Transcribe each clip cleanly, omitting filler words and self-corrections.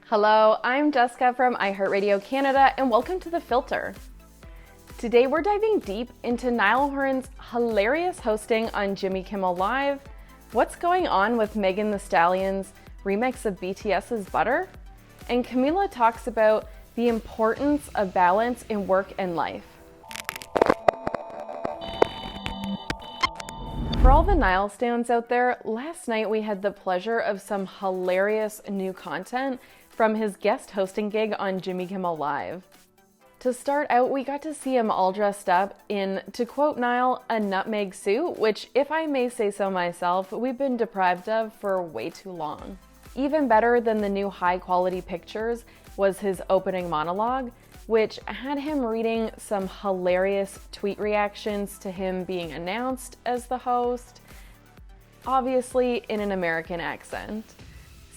Hello, I'm Jessica from iHeartRadio Canada, and welcome to The Filter. Today we're diving deep into Niall Horan's hilarious hosting on Jimmy Kimmel Live, what's going on with Megan Thee Stallion's remix of BTS's Butter, and Camila talks about the importance of balance in work and life. For all the Niall stans out there, last night we had the pleasure of some hilarious new content from his guest hosting gig on Jimmy Kimmel Live. To start out, we got to see him all dressed up in, to quote Niall, a nutmeg suit, which, if I may say so myself, we've been deprived of for way too long. Even better than the new high-quality pictures was his opening monologue, which had him reading some hilarious tweet reactions to him being announced as the host, obviously in an American accent,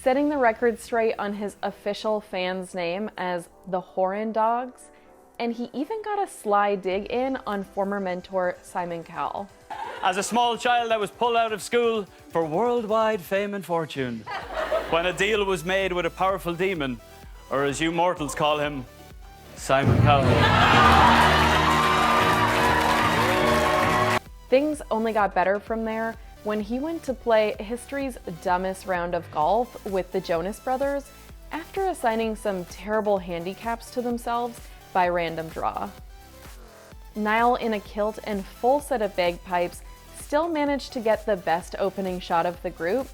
setting the record straight on his official fan's name as the Horan Dogs, and he even got a sly dig in on former mentor Simon Cowell. As a small child, I was pulled out of school for worldwide fame and fortune, when a deal was made with a powerful demon, or as you mortals call him, Simon Cowell. Things only got better from there when he went to play history's dumbest round of golf with the Jonas brothers after assigning some terrible handicaps to themselves by random draw. Niall, in a kilt and full set of bagpipes, still managed to get the best opening shot of the group.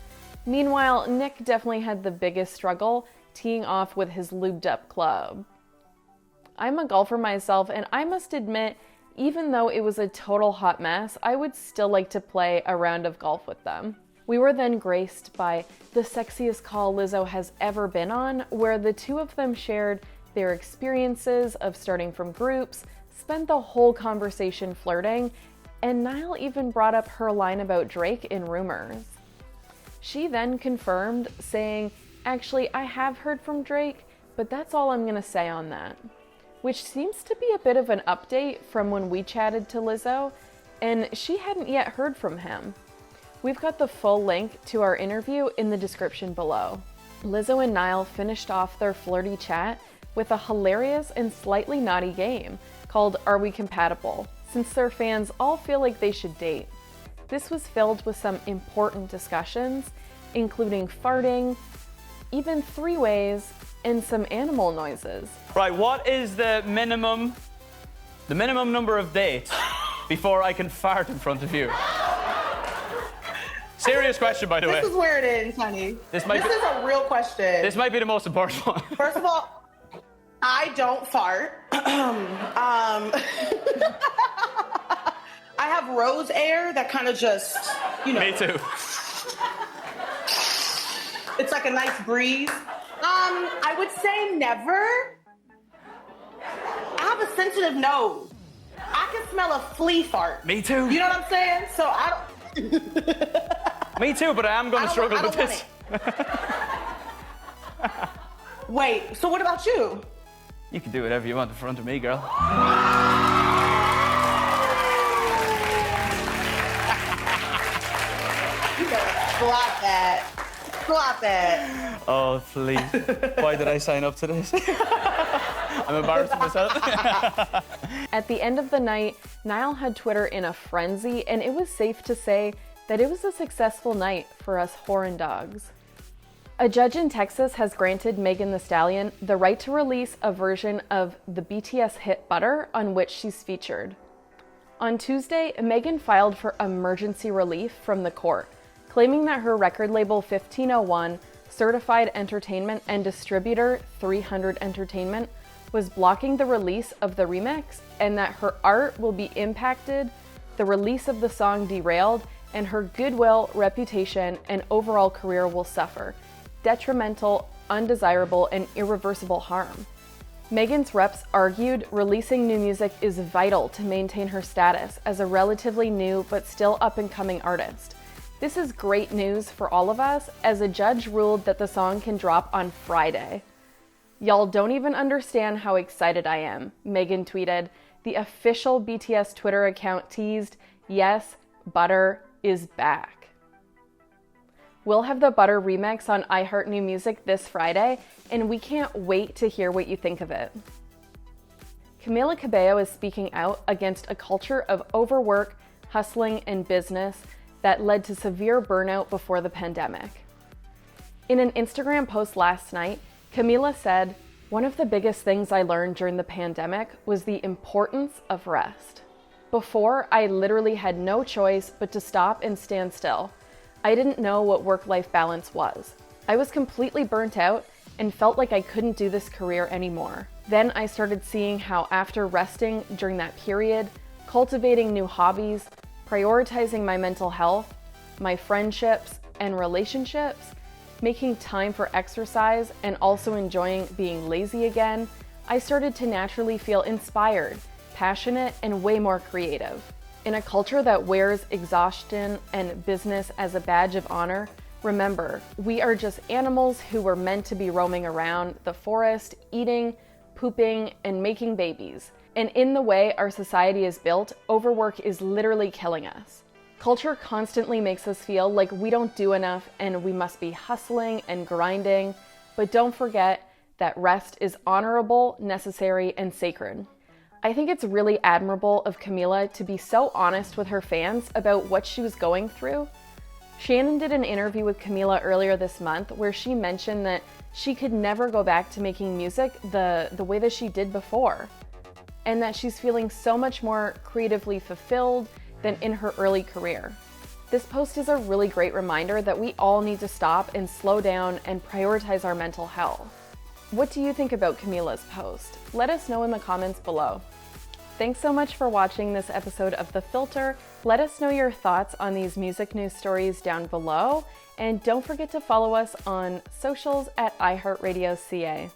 Meanwhile, Nick definitely had the biggest struggle teeing off with his lubed up club. I'm a golfer myself, and I must admit, even though it was a total hot mess, I would still like to play a round of golf with them. We were then graced by the sexiest call Lizzo has ever been on, where the two of them shared their experiences of starting from groups, spent the whole conversation flirting, and Niall even brought up her line about Drake in Rumours. She then confirmed, saying, "Actually, I have heard from Drake, but that's all I'm gonna say on that." Which seems to be a bit of an update from when we chatted to Lizzo, and she hadn't yet heard from him. We've got the full link to our interview in the description below. Lizzo and Niall finished off their flirty chat with a hilarious and slightly naughty game called Are We Compatible, since their fans all feel like they should date. This was filled with some important discussions, including farting, even three-ways, and some animal noises. Right, what is the minimum number of dates before I can fart in front of you? Serious question, by the way. This is where it is, honey. This is a real question. This might be the most important one. First of all, I don't fart. I have rose air that kind of just, Me too. It's like a nice breeze. I would say never. I have a sensitive nose. I can smell a flea fart. Me too. You know what I'm saying? So I don't. Me too, but I am going to struggle with this. Wait, so what about you? You can do whatever you want in front of me, girl. You better flop that. Flop that. Oh, please. Why did I sign up to this? I'm embarrassing myself. At the end of the night, Niall had Twitter in a frenzy, and it was safe to say that it was a successful night for us Horan dogs. A judge in Texas has granted Megan Thee Stallion the right to release a version of the BTS hit Butter on which she's featured. On Tuesday, Megan filed for emergency relief from the court, claiming that her record label 1501, Certified Entertainment, and distributor 300 Entertainment was blocking the release of the remix, and that her art will be impacted, the release of the song derailed, and her goodwill, reputation, and overall career will suffer detrimental, undesirable, and irreversible harm. Megan's reps argued releasing new music is vital to maintain her status as a relatively new but still up-and-coming artist. This is great news for all of us, as a judge ruled that the song can drop on Friday. "Y'all don't even understand how excited I am," Megan tweeted. The official BTS Twitter account teased, "Yes, Butter is back." We'll have the Butter remix on iHeart New Music this Friday, and we can't wait to hear what you think of it. Camila Cabello is speaking out against a culture of overwork, hustling, and business that led to severe burnout before the pandemic. In an Instagram post last night, Camila said, "One of the biggest things I learned during the pandemic was the importance of rest. Before, I literally had no choice but to stop and stand still. I didn't know what work-life balance was. I was completely burnt out and felt like I couldn't do this career anymore. Then I started seeing how after resting during that period, cultivating new hobbies, prioritizing my mental health, my friendships and relationships, making time for exercise, and also enjoying being lazy again, I started to naturally feel inspired, passionate, and way more creative. In a culture that wears exhaustion and business as a badge of honor, remember, we are just animals who were meant to be roaming around the forest, eating, pooping, and making babies. And in the way our society is built, overwork is literally killing us. Culture constantly makes us feel like we don't do enough and we must be hustling and grinding, but don't forget that rest is honorable, necessary, and sacred." I think it's really admirable of Camila to be so honest with her fans about what she was going through. Shannon did an interview with Camila earlier this month where she mentioned that she could never go back to making music the way that she did before, and that she's feeling so much more creatively fulfilled than in her early career. This post is a really great reminder that we all need to stop and slow down and prioritize our mental health. What do you think about Camila's post? Let us know in the comments below. Thanks so much for watching this episode of The Filter. Let us know your thoughts on these music news stories down below, and don't forget to follow us on socials at iHeartRadio CA.